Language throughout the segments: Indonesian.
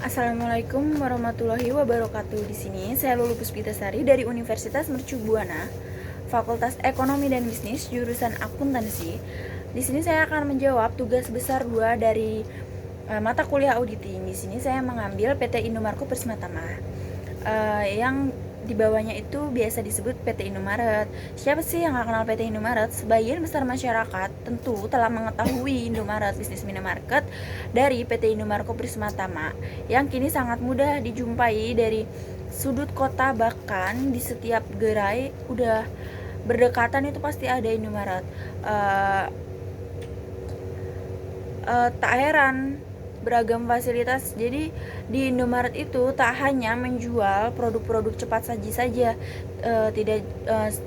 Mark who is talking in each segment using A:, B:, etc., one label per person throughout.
A: Assalamualaikum warahmatullahi wabarakatuh. Di sini saya Lulu Puspitasari dari Universitas Mercu Buana, Fakultas Ekonomi dan Bisnis, jurusan Akuntansi. Di sini saya akan menjawab tugas besar 2 dari mata kuliah auditing. Di sini saya mengambil PT Indomarko Prismatama. Yang di bawahnya itu biasa disebut PT Indomaret. Siapa sih yang nggak kenal PT Indomaret? Sebagian besar masyarakat tentu telah mengetahui Indomaret bisnis minimarket dari PT Indomarko Prismatama yang kini sangat mudah dijumpai dari sudut kota, bahkan di setiap gerai udah berdekatan itu pasti ada Indomaret. Tak heran beragam fasilitas. Jadi di Indomaret itu tak hanya menjual produk-produk cepat saji saja,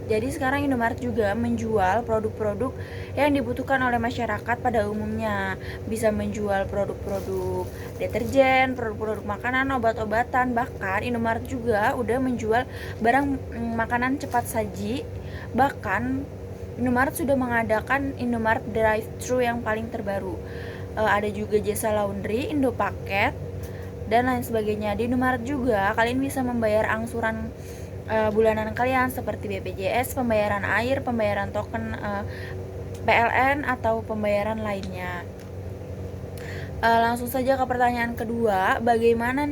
A: jadi sekarang Indomaret juga menjual produk-produk yang dibutuhkan oleh masyarakat pada umumnya. Bisa menjual produk-produk deterjen, produk-produk makanan, obat-obatan, bahkan Indomaret juga udah menjual barang makanan cepat saji. Bahkan Indomaret sudah mengadakan Indomaret Drive-Thru yang paling terbaru. Ada juga jasa laundry, Indopaket, dan lain sebagainya. Di Indomaret juga kalian bisa membayar angsuran bulanan kalian seperti BPJS, pembayaran air, pembayaran token PLN, atau pembayaran lainnya. Langsung saja ke pertanyaan kedua, bagaimana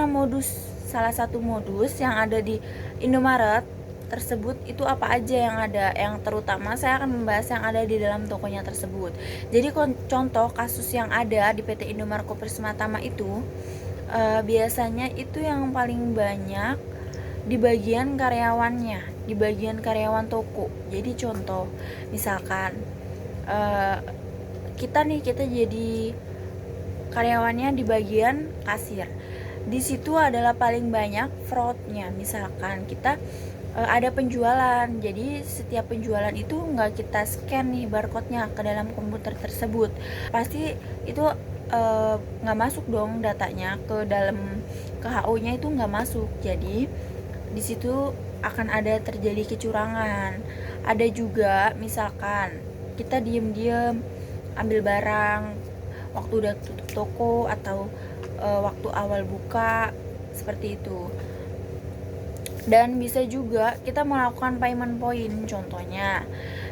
A: modus, salah satu modus yang ada di Indomaret tersebut itu apa aja yang ada. Yang terutama saya akan membahas yang ada di dalam tokonya tersebut. Jadi contoh kasus yang ada di PT Indomarko Prismatama itu biasanya itu yang paling banyak di bagian karyawannya, di bagian karyawan toko. Jadi contoh misalkan kita jadi karyawannya di bagian kasir. Di situ adalah paling banyak fraudnya. Misalkan kita ada penjualan, jadi setiap penjualan itu nggak kita scan nih barcode-nya ke dalam komputer tersebut, pasti itu nggak masuk dong datanya ke dalam HO-nya, itu nggak masuk. Jadi di situ akan ada terjadi kecurangan. Ada juga misalkan kita diem-diem ambil barang waktu udah tutup toko atau waktu awal buka, seperti itu. Dan bisa juga kita melakukan payment point. Contohnya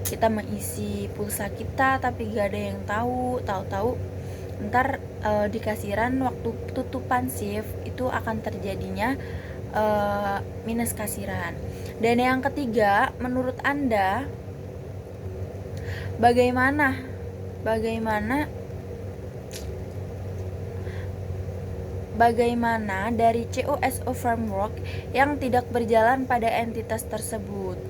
A: kita mengisi pulsa kita tapi gak ada yang tahu ntar di kasiran waktu tutupan shift itu akan terjadinya minus kasiran. Dan yang ketiga, menurut Anda bagaimana dari COSO framework yang tidak berjalan pada entitas tersebut.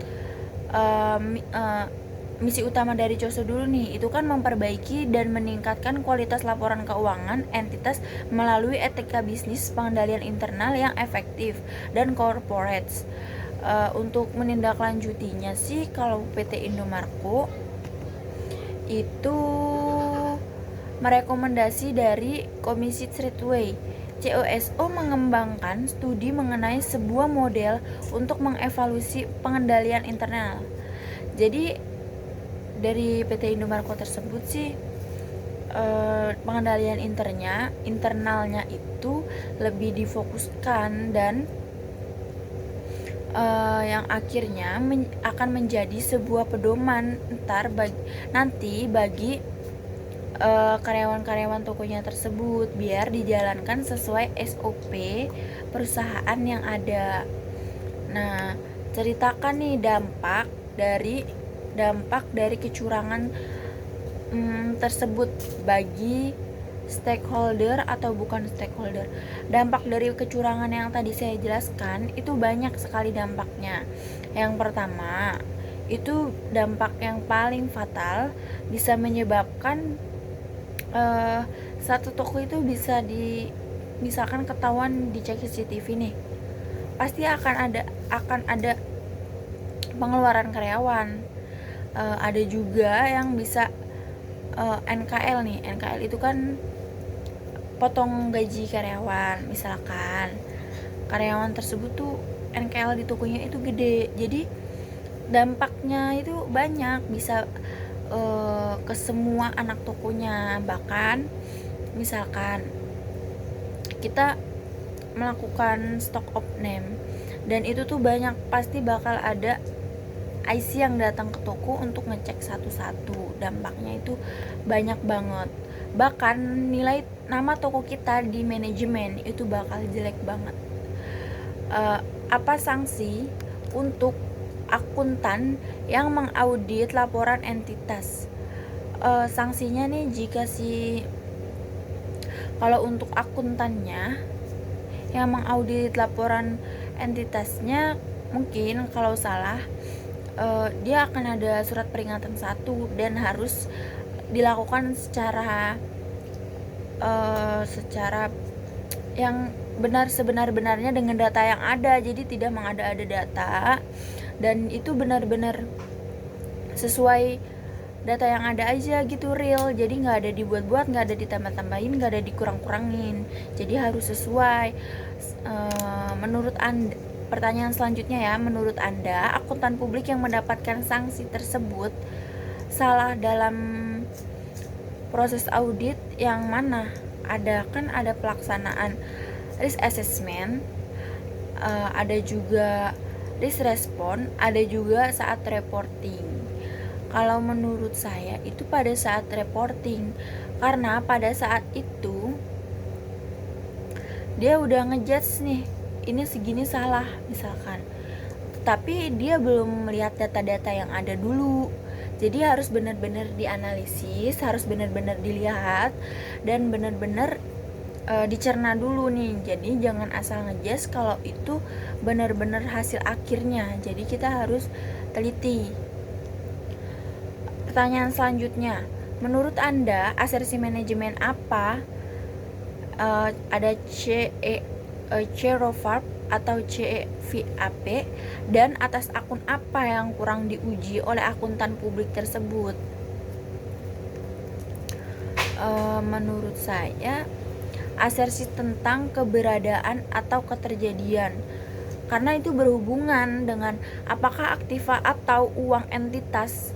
A: Misi utama dari COSO dulu nih, itu kan memperbaiki dan meningkatkan kualitas laporan keuangan entitas melalui etika bisnis, pengendalian internal yang efektif, dan corporate. Untuk menindaklanjutinya sih, kalau PT Indomarko itu merekomendasi dari Komisi Streetway, COSO mengembangkan studi mengenai sebuah model untuk mengevaluasi pengendalian internal. Jadi dari PT Indomarko tersebut sih pengendalian internalnya itu lebih difokuskan dan yang akhirnya akan menjadi sebuah pedoman nanti bagi karyawan-karyawan tokonya tersebut, biar dijalankan sesuai SOP perusahaan yang ada. Nah, ceritakan nih dampak dari kecurangan tersebut bagi stakeholder atau bukan stakeholder. Dampak dari kecurangan yang tadi saya jelaskan itu banyak sekali dampaknya. Yang pertama, itu dampak yang paling fatal, bisa menyebabkan satu toko itu misalkan ketahuan dicek CCTV nih, pasti akan ada pengeluaran karyawan. Ada juga yang bisa NKL nih. NKL itu kan potong gaji karyawan. Misalkan karyawan tersebut tuh NKL di tokonya itu gede, jadi dampaknya itu banyak, bisa ke semua anak tokonya. Bahkan misalkan kita melakukan stock of name, dan itu tuh banyak, pasti bakal ada IC yang datang ke toko untuk ngecek satu-satu. Dampaknya itu banyak banget. Bahkan nilai nama toko kita di manajemen itu bakal jelek banget. Apa sanksi untuk akuntan yang mengaudit laporan entitas? Sanksinya nih, kalau untuk akuntannya yang mengaudit laporan entitasnya, mungkin kalau salah dia akan ada surat peringatan 1 dan harus dilakukan secara yang benar sebenar-benarnya dengan data yang ada. Jadi tidak mengada-ada data, dan itu benar-benar sesuai data yang ada aja gitu, real. Jadi nggak ada dibuat-buat, nggak ada ditambah-tambahin, nggak ada dikurang-kurangin. Jadi harus sesuai. Menurut Anda, pertanyaan selanjutnya ya, menurut Anda akuntan publik yang mendapatkan sanksi tersebut salah dalam proses audit yang mana? Ada pelaksanaan risk assessment, ada juga risk response, ada juga saat reporting. Kalau menurut saya itu pada saat reporting, karena pada saat itu dia udah ngejudge nih, ini segini salah misalkan, tapi dia belum melihat data-data yang ada dulu. Jadi harus benar-benar dianalisis, harus benar-benar dilihat, dan benar-benar dicerna dulu nih. Jadi jangan asal ngejudge kalau itu benar-benar hasil akhirnya. Jadi kita harus teliti. Pertanyaan selanjutnya, menurut Anda asersi manajemen apa? Ada CROVAP atau CVAP, dan atas akun apa yang kurang diuji oleh akuntan publik tersebut? Menurut saya asersi tentang keberadaan atau keterjadian, karena itu berhubungan dengan apakah aktiva atau uang entitas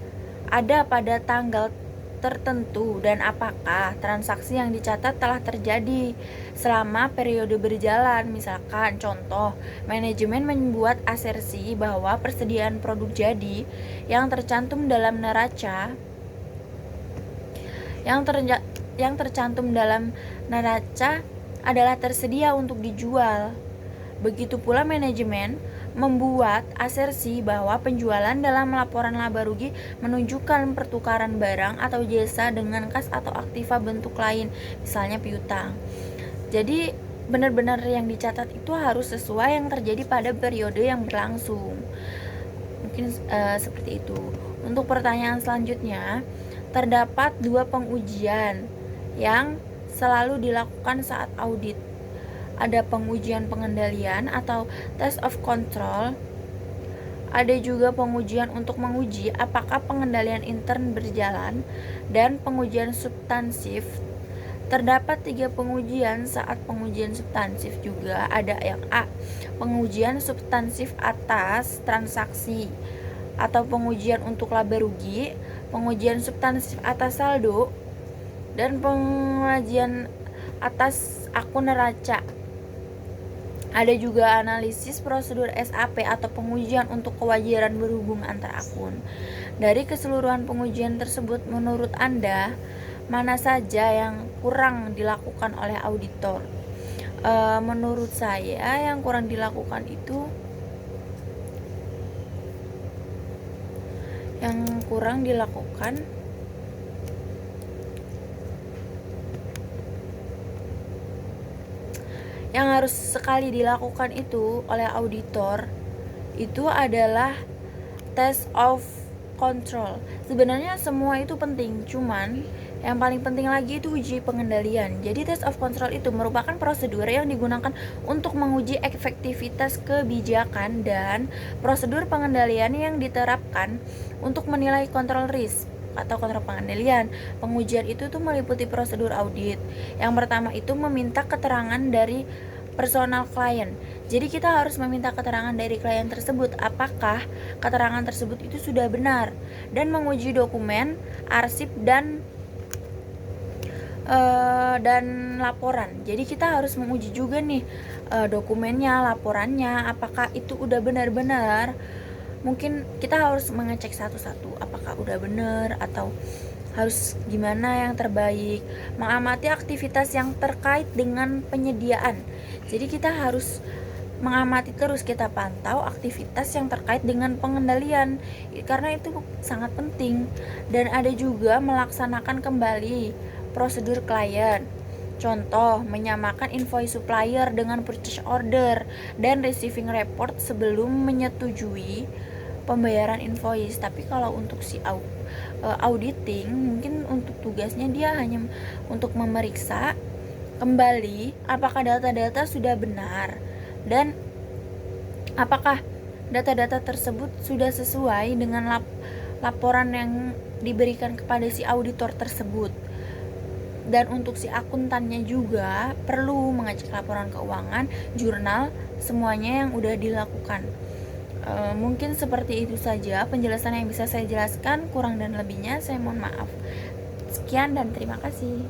A: ada pada tanggal tertentu, dan apakah transaksi yang dicatat telah terjadi selama periode berjalan. Misalkan contoh, manajemen membuat asersi bahwa persediaan produk jadi yang tercantum dalam neraca adalah tersedia untuk dijual. Begitu pula manajemen membuat asersi bahwa penjualan dalam laporan laba rugi menunjukkan pertukaran barang atau jasa dengan kas atau aktiva bentuk lain, misalnya piutang. Jadi benar-benar yang dicatat itu harus sesuai yang terjadi pada periode yang berlangsung. Mungkin seperti itu. Untuk pertanyaan selanjutnya, terdapat 2 pengujian yang selalu dilakukan saat audit. Ada pengujian pengendalian atau test of control. Ada juga pengujian untuk menguji apakah pengendalian intern berjalan, dan pengujian substansif. Terdapat 3 pengujian saat pengujian substansif juga. Ada yang A, pengujian substansif atas transaksi atau pengujian untuk laba rugi, pengujian substansif atas saldo, dan pengujian atas akun neraca. Ada juga analisis prosedur SAP atau pengujian untuk kewajaran berhubung antar akun. Dari keseluruhan pengujian tersebut, menurut Anda mana saja yang kurang dilakukan oleh auditor? Menurut saya yang kurang dilakukan itu yang harus sekali dilakukan itu oleh auditor itu adalah test of control. Sebenarnya semua itu penting, cuman yang paling penting lagi itu uji pengendalian. Jadi test of control itu merupakan prosedur yang digunakan untuk menguji efektivitas kebijakan dan prosedur pengendalian yang diterapkan untuk menilai kontrol risk atau kontrol pengendalian. Pengujian itu tuh meliputi prosedur audit. Yang pertama itu meminta keterangan dari personal klien. Jadi kita harus meminta keterangan dari klien tersebut apakah keterangan tersebut itu sudah benar, dan menguji dokumen, arsip, dan dan laporan. Jadi kita harus menguji juga nih dokumennya, laporannya, apakah itu udah benar-benar. Mungkin kita harus mengecek satu-satu apakah udah benar atau harus gimana yang terbaik. Mengamati aktivitas yang terkait dengan penyediaan. Jadi kita harus mengamati terus, kita pantau aktivitas yang terkait dengan pengendalian karena itu sangat penting. Dan ada juga melaksanakan kembali prosedur klien. Contoh, menyamakan invoice supplier dengan purchase order dan receiving report sebelum menyetujui pembayaran invoice. Tapi kalau untuk si auditing, mungkin untuk tugasnya dia hanya untuk memeriksa kembali apakah data-data sudah benar dan apakah data-data tersebut sudah sesuai dengan laporan yang diberikan kepada si auditor tersebut. Dan untuk si akuntannya juga perlu mengecek laporan keuangan, jurnal, semuanya yang udah dilakukan. Mungkin seperti itu saja penjelasan yang bisa saya jelaskan. Kurang dan lebihnya saya mohon maaf. Sekian dan terima kasih.